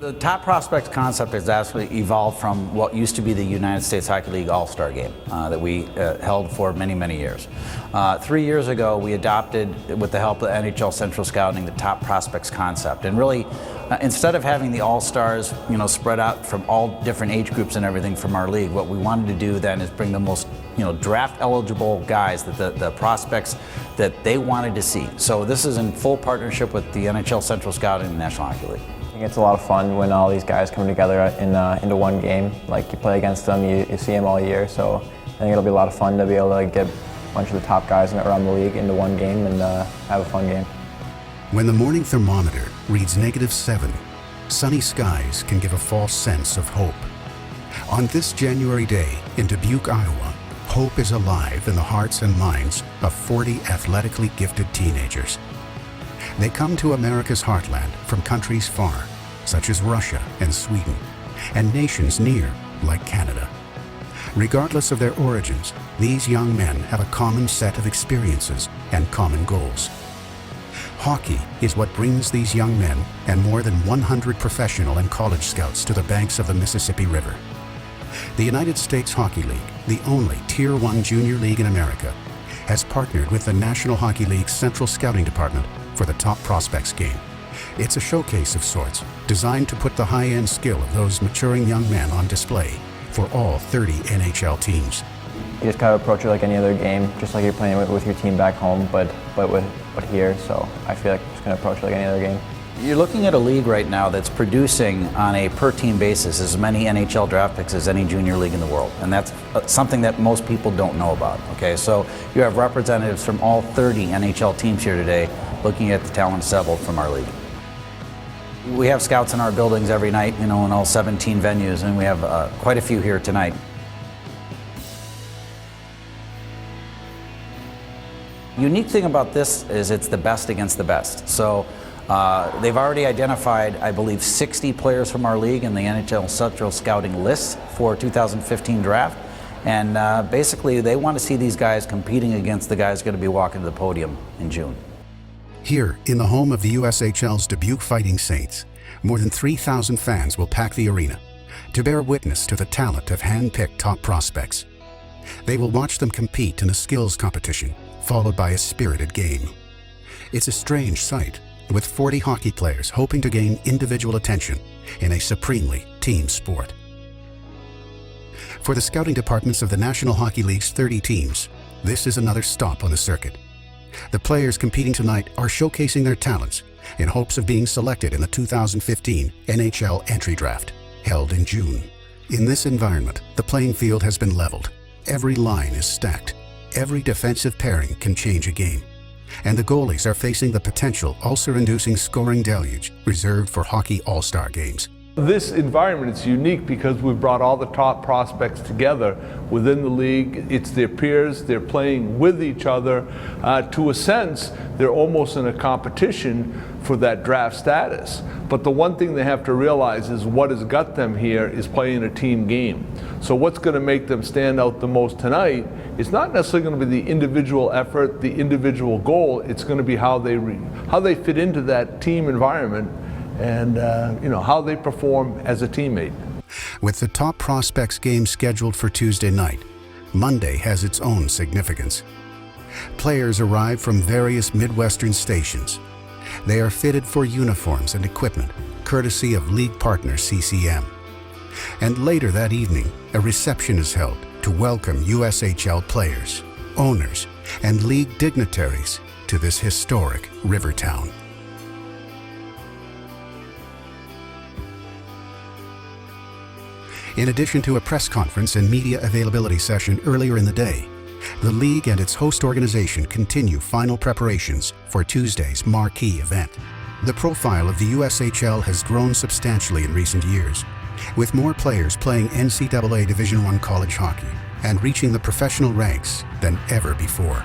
The Top Prospects concept has actually evolved from what used to be the United States Hockey League All-Star Game that we held for many, many years. 3 years ago, we adopted, with the help of NHL Central Scouting, the Top Prospects concept. And really, instead of having the All-Stars, spread out from all different age groups and everything from our league, what we wanted to do then is bring the most, draft-eligible guys, that the prospects that they wanted to see. So this is in full partnership with the NHL Central Scouting and the National Hockey League. I think it's a lot of fun when all these guys come together into one game. Like, you play against them, you see them all year, so I think it'll be a lot of fun to be able to get a bunch of the top guys around the league into one game and have a fun game. When the morning thermometer reads -7, sunny skies can give a false sense of hope. On this January day in Dubuque, Iowa, hope is alive in the hearts and minds of 40 athletically gifted teenagers. They come to America's heartland from countries far, such as Russia and Sweden, and nations near, like Canada. Regardless of their origins, these young men have a common set of experiences and common goals. Hockey is what brings these young men and more than 100 professional and college scouts to the banks of the Mississippi River. The United States Hockey League, the only Tier 1 junior league in America, has partnered with the National Hockey League's Central Scouting Department for the Top Prospects Game. It's a showcase of sorts, designed to put the high-end skill of those maturing young men on display for all 30 NHL teams. You just kind of approach it like any other game, just like you're playing with your team back home, but here. So I feel like I'm just going to approach it like any other game. You're looking at a league right now that's producing on a per-team basis as many NHL draft picks as any junior league in the world, and that's something that most people don't know about. Okay, so you have representatives from all 30 NHL teams here today looking at the talent assembled from our league. We have scouts in our buildings every night, in all 17 venues, and we have quite a few here tonight. Unique thing about this is it's the best against the best. So they've already identified, I believe, 60 players from our league in the NHL Central Scouting list for 2015 draft. And basically, they want to see these guys competing against the guys going to be walking to the podium in June. Here, in the home of the USHL's Dubuque Fighting Saints, more than 3,000 fans will pack the arena to bear witness to the talent of hand-picked top prospects. They will watch them compete in a skills competition, followed by a spirited game. It's a strange sight, with 40 hockey players hoping to gain individual attention in a supremely team sport. For the scouting departments of the National Hockey League's 30 teams, this is another stop on the circuit. The players competing tonight are showcasing their talents in hopes of being selected in the 2015 NHL Entry Draft, held in June. In this environment, the playing field has been leveled. Every line is stacked. Every defensive pairing can change a game. And the goalies are facing the potential ulcer-inducing scoring deluge reserved for hockey all-star games. This environment is unique because we've brought all the top prospects together within the league. It's their peers, they're playing with each other. To a sense, they're almost in a competition for that draft status. But the one thing they have to realize is what has got them here is playing a team game. So what's going to make them stand out the most tonight is not necessarily going to be the individual effort, the individual goal. It's going to be how they fit into that team environment and how they perform as a teammate. With the Top Prospects Game scheduled for Tuesday night, Monday has its own significance. Players arrive from various Midwestern stations. They are fitted for uniforms and equipment, courtesy of league partner CCM. And later that evening, a reception is held to welcome USHL players, owners, and league dignitaries to this historic river town. In addition to a press conference and media availability session earlier in the day, the league and its host organization continue final preparations for Tuesday's marquee event. The profile of the USHL has grown substantially in recent years, with more players playing NCAA Division I college hockey and reaching the professional ranks than ever before.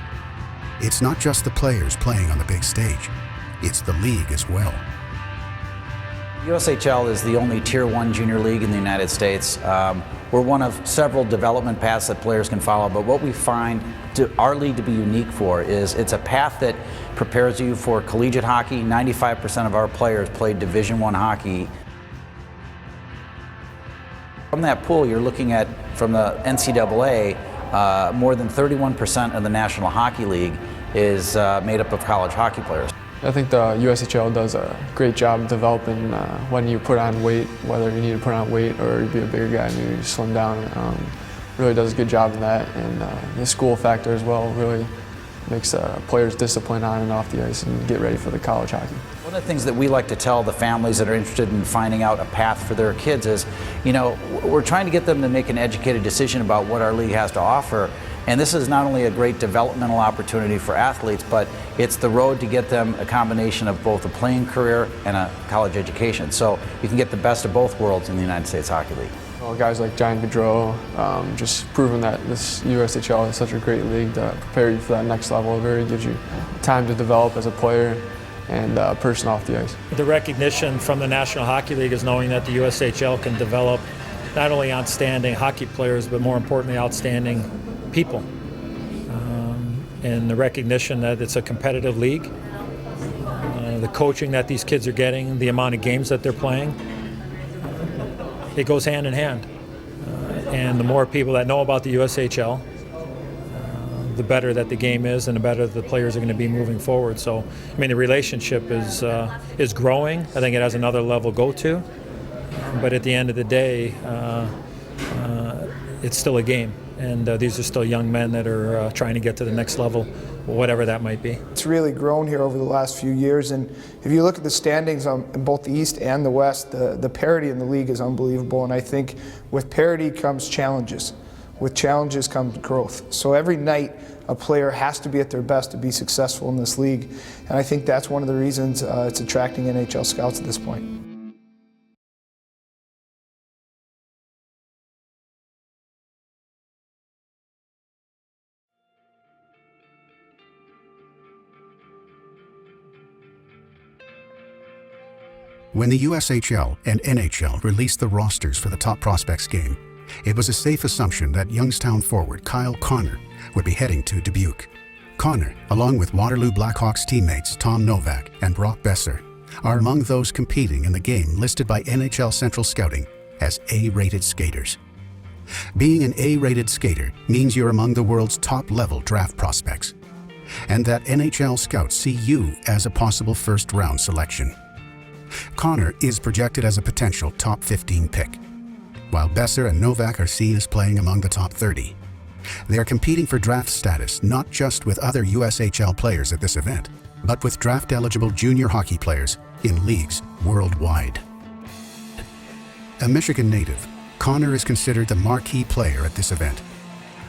It's not just the players playing on the big stage, it's the league as well. USHL is the only Tier 1 junior league in the United States. We're one of several development paths that players can follow, but what we find our league to be unique for is it's a path that prepares you for collegiate hockey. 95% of our players played Division I hockey. From that pool, you're looking at, from the NCAA, more than 31% of the National Hockey League is made up of college hockey players. I think the USHL does a great job of developing when you put on weight, whether you need to put on weight or you be a bigger guy, maybe you slim down. Really does a good job in that, and the school factor as well really makes players disciplined on and off the ice and get ready for the college hockey. One of the things that we like to tell the families that are interested in finding out a path for their kids is, we're trying to get them to make an educated decision about what our league has to offer. And this is not only a great developmental opportunity for athletes, but it's the road to get them a combination of both a playing career and a college education. So you can get the best of both worlds in the United States Hockey League. Well, guys like John Gaudreau, just proving that this USHL is such a great league to prepare you for that next level. It really gives you time to develop as a player and person off the ice. The recognition from the National Hockey League is knowing that the USHL can develop not only outstanding hockey players, but more importantly, outstanding people. And the recognition that it's a competitive league, the coaching that these kids are getting, the amount of games that they're playing, it goes hand in hand. And the more people that know about the USHL, the better that the game is and the better the players are going to be moving forward. So, the relationship is growing. I think it has another level to go to. But at the end of the day, it's still a game. And these are still young men that are trying to get to the next level, whatever that might be. It's really grown here over the last few years, and if you look at the standings in both the East and the West, the parity in the league is unbelievable, and I think with parity comes challenges. With challenges comes growth. So every night a player has to be at their best to be successful in this league, and I think that's one of the reasons it's attracting NHL scouts at this point. When the USHL and NHL released the rosters for the Top Prospects Game, it was a safe assumption that Youngstown forward Kyle Connor would be heading to Dubuque. Connor, along with Waterloo Blackhawks teammates Tom Novak and Brock Besser, are among those competing in the game listed by NHL Central Scouting as A-rated skaters. Being an A-rated skater means you're among the world's top-level draft prospects, and that NHL scouts see you as a possible first-round selection. Connor is projected as a potential top 15 pick, while Besser and Novak are seen as playing among the top 30. They are competing for draft status not just with other USHL players at this event, but with draft-eligible junior hockey players in leagues worldwide. A Michigan native, Connor is considered the marquee player at this event.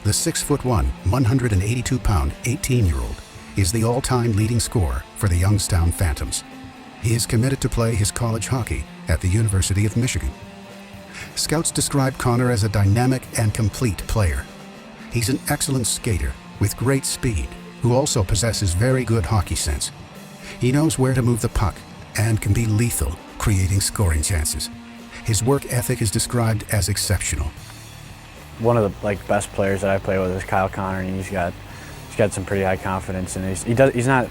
The 6'1", 182-pound 18-year-old is the all-time leading scorer for the Youngstown Phantoms. He is committed to play his college hockey at the University of Michigan. Scouts describe Connor as a dynamic and complete player. He's an excellent skater with great speed, who also possesses very good hockey sense. He knows where to move the puck and can be lethal, creating scoring chances. His work ethic is described as exceptional. One of the best players that I play with is Kyle Connor, and he's got some pretty high confidence, and he's not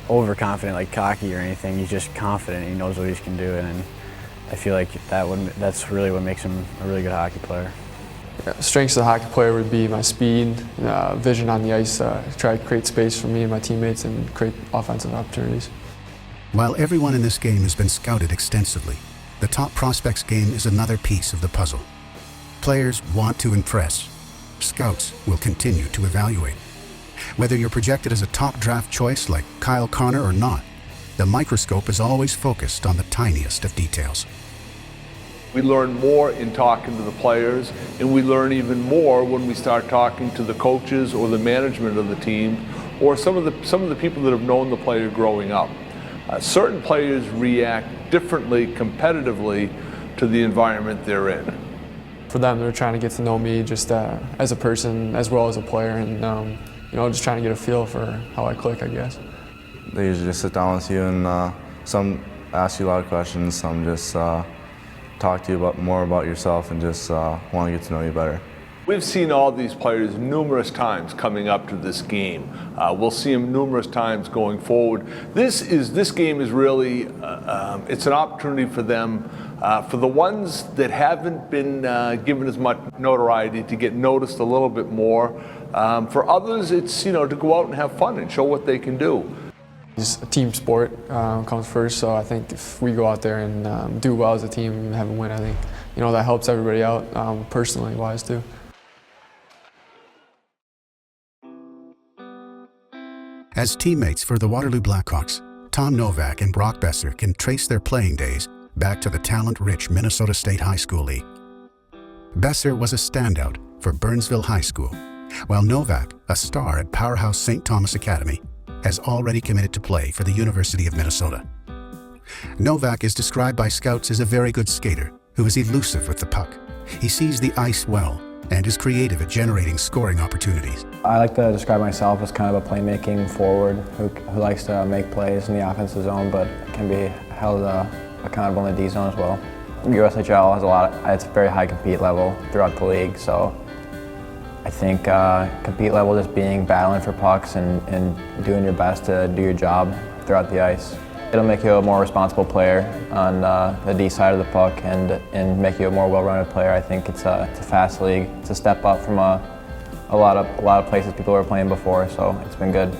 overconfident, like cocky or anything. He's just confident. He knows what he can do, and I feel like that's really what makes him a really good hockey player. Yeah, strengths of the hockey player would be my speed, vision on the ice, try to create space for me and my teammates and create offensive opportunities. While everyone in this game has been scouted extensively, the Top Prospects Game is another piece of the puzzle. Players want to impress. Scouts will continue to evaluate. Whether you're projected as a top draft choice like Kyle Connor or not, the microscope is always focused on the tiniest of details. We learn more in talking to the players, and we learn even more when we start talking to the coaches or the management of the team, or some of the people that have known the player growing up. Certain players react differently competitively to the environment they're in. For them, they're trying to get to know me just as a person as well as a player, and just trying to get a feel for how I click, I guess. They usually just sit down with you, and some ask you a lot of questions, some just talk to you more about yourself and just want to get to know you better. We've seen all these players numerous times coming up to this game. We'll see them numerous times going forward. This game is really, it's an opportunity for them For the ones that haven't been given as much notoriety, to get noticed a little bit more. For others, it's, to go out and have fun and show what they can do. It's a team sport, comes first, so I think if we go out there and do well as a team and have a win, I think that helps everybody out, personally wise too. As teammates for the Waterloo Blackhawks, Tom Novak and Brock Besser can trace their playing days back to the talent-rich Minnesota State High School League. Besser was a standout for Burnsville High School, while Novak, a star at powerhouse St. Thomas Academy, has already committed to play for the University of Minnesota. Novak is described by scouts as a very good skater who is elusive with the puck. He sees the ice well and is creative at generating scoring opportunities. I like to describe myself as kind of a playmaking forward who likes to make plays in the offensive zone, but can be held accountable in the D zone as well. USHL has it's a very high compete level throughout the league, so I think compete level just being battling for pucks and doing your best to do your job throughout the ice. It'll make you a more responsible player on the D side of the puck and make you a more well-rounded player. I think it's a fast league. It's a step up from a lot of places people were playing before, so it's been good.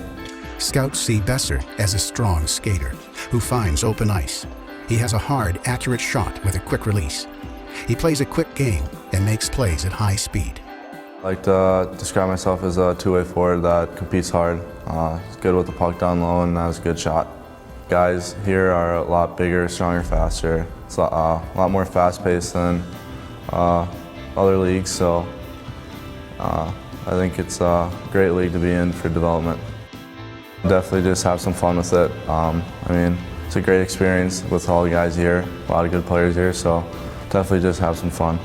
Scouts see Besser as a strong skater who finds open ice. He has a hard, accurate shot with a quick release. He plays a quick game and makes plays at high speed. I like to describe myself as a two-way forward that competes hard. He's good with the puck down low and has a good shot. Guys here are a lot bigger, stronger, faster. It's a lot more fast-paced than other leagues, so I think it's a great league to be in for development. Definitely just have some fun with it. It's a great experience with all the guys here, a lot of good players here, so definitely just have some fun.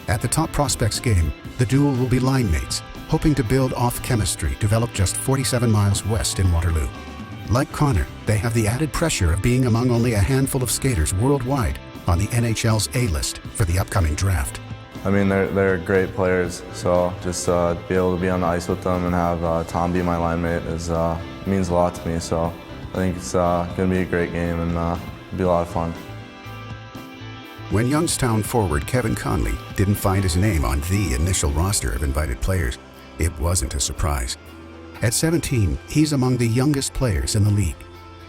At the Top Prospects Game, the duo will be line mates, hoping to build off chemistry developed just 47 miles west in Waterloo. Like Connor, they have the added pressure of being among only a handful of skaters worldwide on the NHL's A-list for the upcoming draft. They're great players, so just be able to be on the ice with them and have Tom be my line mate means a lot to me. So I think it's going to be a great game and it'll be a lot of fun. When Youngstown forward Kevin Connolly didn't find his name on the initial roster of invited players, it wasn't a surprise. At 17, he's among the youngest players in the league.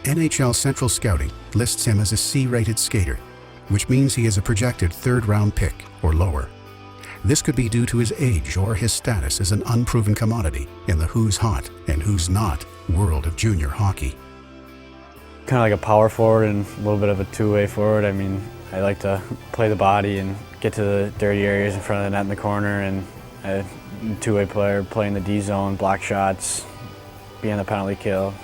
NHL Central Scouting lists him as a C-rated skater, which means he is a projected third-round pick or lower. This could be due to his age or his status as an unproven commodity in the who's hot and who's not world of junior hockey. Kind of like a power forward and a little bit of a two-way forward. I like to play the body and get to the dirty areas in front of the net in the corner, and a two-way player, playing the D zone, block shots, be on the penalty kill.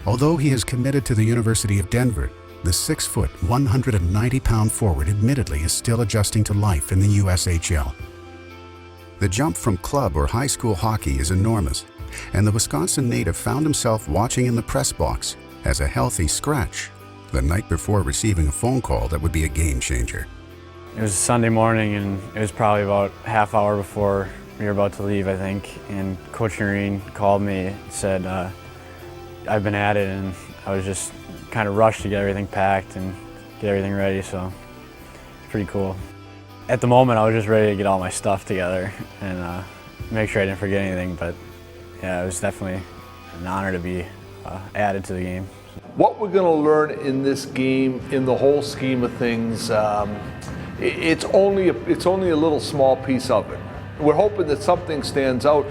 Although he is committed to the University of Denver, the 6-foot, 190-pound forward admittedly is still adjusting to life in the USHL. The jump from club or high school hockey is enormous, and the Wisconsin native found himself watching in the press box as a healthy scratch the night before receiving a phone call that would be a game changer. It was Sunday morning, and it was probably about half hour before we were about to leave, I think, and Coach Noreen called me and said, I've been at it, and I was just kind of rushed to get everything packed and get everything ready, so it's pretty cool. At the moment, I was just ready to get all my stuff together and make sure I didn't forget anything, but yeah, it was definitely an honor to be added to the game. What we're going to learn in this game, in the whole scheme of things, it's only a little small piece of it. We're hoping that something stands out.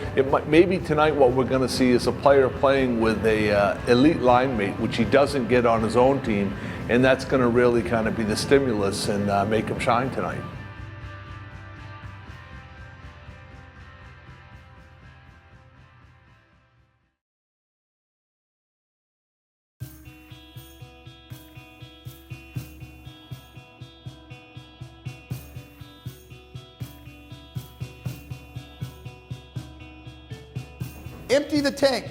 Maybe tonight what we're going to see is a player playing with a elite line mate, which he doesn't get on his own team, and that's going to really kind of be the stimulus and make him shine tonight. Empty the tank.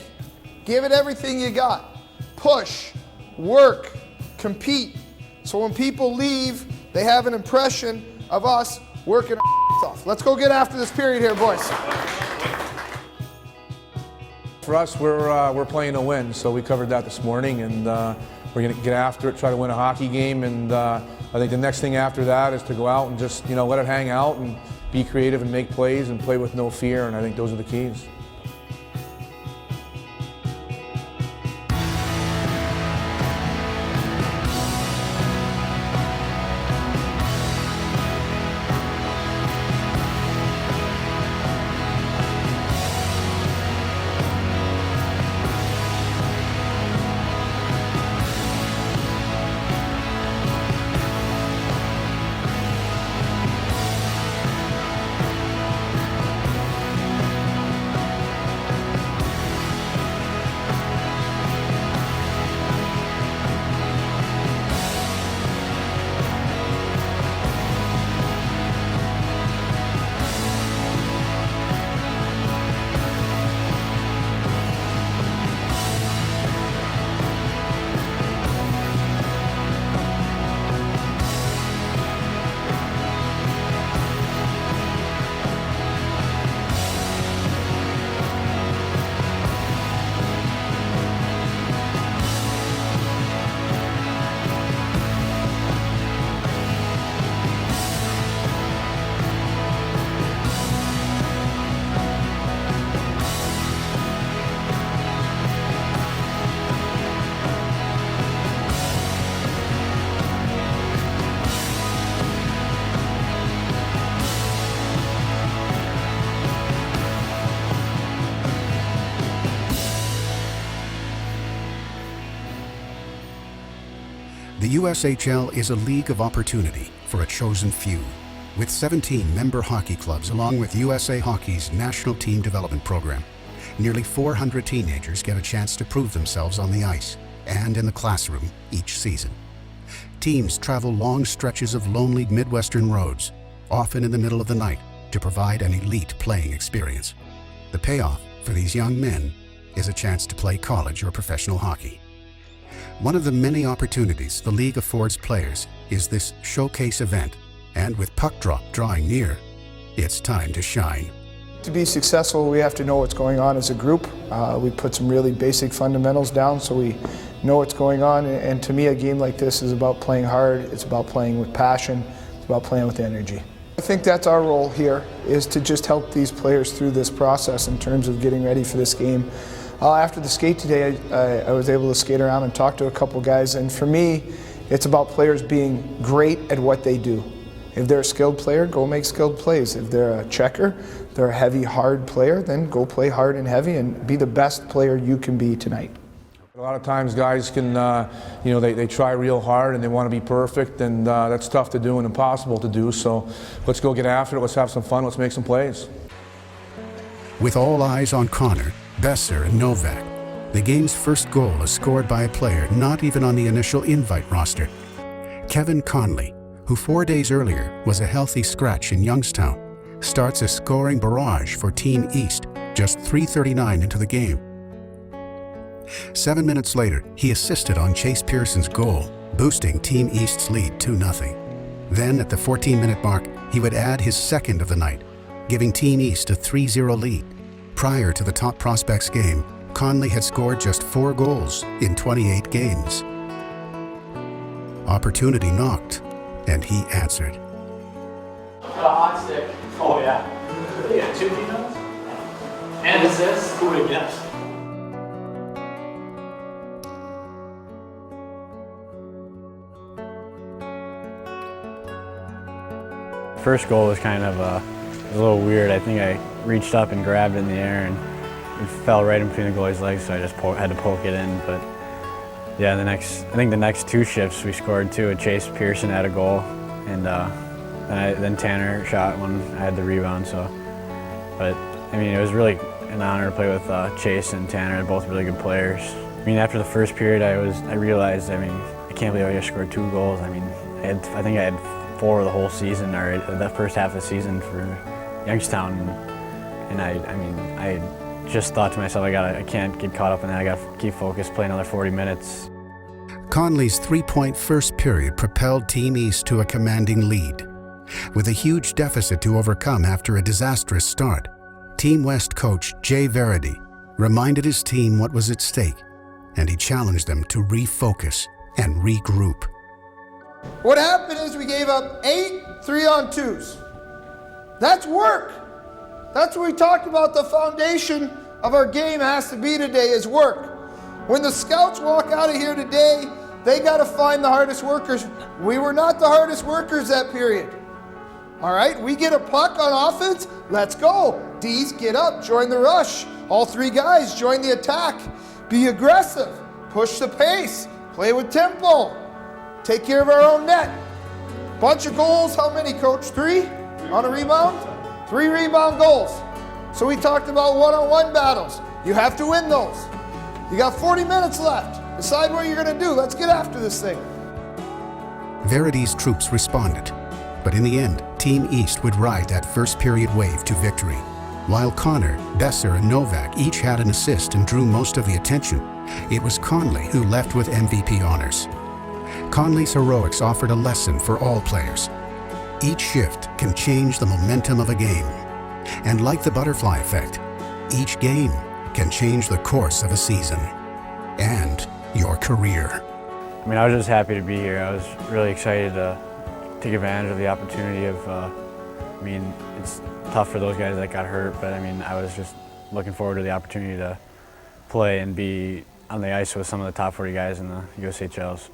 Give it everything you got. Push, work, compete. So when people leave, they have an impression of us working our off. Let's go get after this period here, boys. For us, we're playing to win, so we covered that this morning, and we're We're going to get after it, try to win a hockey game, and I think the next thing after that is to go out and just, let it hang out and be creative and make plays and play with no fear, and I think those are the keys. The USHL is a league of opportunity for a chosen few. With 17 member hockey clubs along with USA Hockey's National Team Development Program, nearly 400 teenagers get a chance to prove themselves on the ice and in the classroom each season. Teams travel long stretches of lonely Midwestern roads, often in the middle of the night, to provide an elite playing experience. The payoff for these young men is a chance to play college or professional hockey. One of the many opportunities the league affords players is this showcase event, and with puck drop drawing near, it's time to shine. To be successful, we have to know what's going on as a group. We put some really basic fundamentals down so we know what's going on, and to me a game like this is about playing hard, it's about playing with passion, it's about playing with energy. I think that's our role here, is to just help these players through this process in terms of getting ready for this game. After the skate today, I was able to skate around and talk to a couple guys, and for me, it's about players being great at what they do. If they're a skilled player, go make skilled plays. If they're a checker, they're a heavy, hard player, then go play hard and heavy and be the best player you can be tonight. A lot of times guys can, they try real hard and they want to be perfect, and that's tough to do and impossible to do, so let's go get after it, let's have some fun, let's make some plays. With all eyes on Connor, Besser, and Novak, the game's first goal is scored by a player not even on the initial invite roster. Kevin Connolly, who 4 days earlier was a healthy scratch in Youngstown, starts a scoring barrage for Team East just 3:39 into the game. 7 minutes later, he assisted on Chase Pearson's goal, boosting Team East's lead 2-0. Then at the 14-minute mark, he would add his second of the night, giving Team East a 3-0 lead. Prior to the Top Prospects game, Connolly had scored just 4 goals in 28 games. Opportunity knocked, and he answered. Hot stick. Oh yeah. Yeah, 2 teams. And assists. Who would have guessed? First goal was kind of a little weird. I think I reached up and grabbed it in the air and it fell right in between the goalie's legs, so I just had to poke it in. But yeah, I think the next 2 shifts we scored 2. Chase Pearson had a goal, and then Tanner shot when I had the rebound. But I mean, it was really an honor to play with Chase and Tanner. They're both really good players. I mean, after the first period, I realized, I can't believe I just scored 2 goals. I mean, I think I had 4 the whole season, or the first half of the season for Youngstown, and I just thought to myself, I can't get caught up in that. I got to keep focused, play another 40 minutes. Connolly's 3-point first period propelled Team East to a commanding lead. With a huge deficit to overcome after a disastrous start, Team West coach Jay Verity reminded his team what was at stake, and he challenged them to refocus and regroup. What happened is we gave up 8 3-on-2s. That's work. That's what we talked about. The foundation of our game has to be today is work. When the scouts walk out of here today, they got to find the hardest workers. We were not the hardest workers that period. All right, we get a puck on offense, let's go. D's, get up, join the rush. All 3 guys, join the attack. Be aggressive, push the pace, play with tempo, take care of our own net. Bunch of goals, how many, Coach? 3 on a rebound? 3 rebound goals. So we talked about one-on-one battles. You have to win those. You got 40 minutes left. Decide what you're gonna do. Let's get after this thing. Verity's troops responded, but in the end, Team East would ride that first period wave to victory. While Connor, Besser, and Novak each had an assist and drew most of the attention, it was Connolly who left with MVP honors. Connolly's heroics offered a lesson for all players. Each shift can change the momentum of a game. And like the butterfly effect, each game can change the course of a season and your career. I mean, I was just happy to be here. I was really excited to take advantage of the opportunity of, I mean, it's tough for those guys that got hurt, but I mean, I was just looking forward to the opportunity to play and be on the ice with some of the top 40 guys in the USHL. So.